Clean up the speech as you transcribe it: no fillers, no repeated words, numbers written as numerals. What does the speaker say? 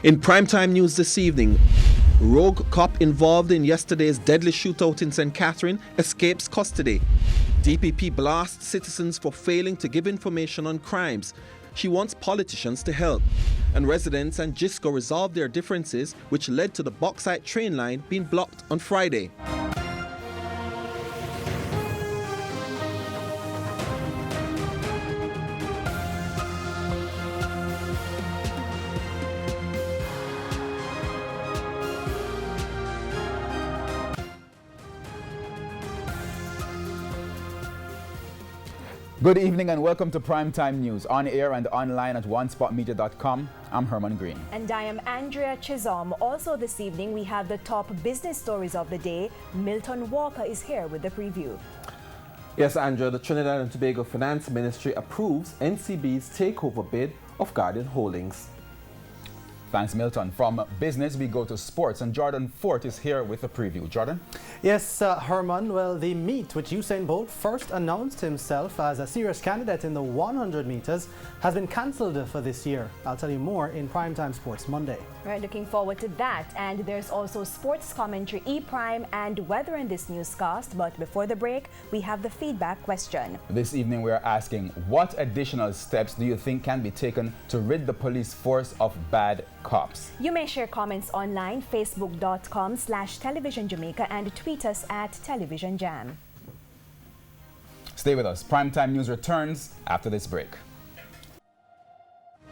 In primetime news this evening, rogue cop involved in yesterday's deadly shootout in St. Catherine escapes custody. DPP blasts citizens for failing to give information on crimes. She wants politicians to help. And residents and GISCO resolved their differences, which led to the bauxite train line being blocked on Friday. Good evening and welcome to Primetime News, on air and online at onespotmedia.com. I'm Herman Green. And I am Andrea Chisholm. Also this evening, we have the top business stories of the day. Milton Walker is here with the preview. Yes, Andrea, the Trinidad and Tobago Finance Ministry approves NCB's takeover bid of Guardian Holdings. Thanks, Milton. From business, we go to sports, and Jordan Fort is here with a preview. Jordan? Yes, Herman. Well, the meet which Usain Bolt first announced himself as a serious candidate in the 100 meters has been cancelled for this year. I'll tell you more in Primetime Sports Monday. Right, looking forward to that. And there's also sports commentary, E-Prime, and weather in this newscast. But before the break, we have the feedback question. This evening, we are asking, what additional steps do you think can be taken to rid the police force of bad cops? You may share comments online, facebook.com/Television Jamaica, and tweet us at Television Jam. Stay with us. Primetime News returns after this break.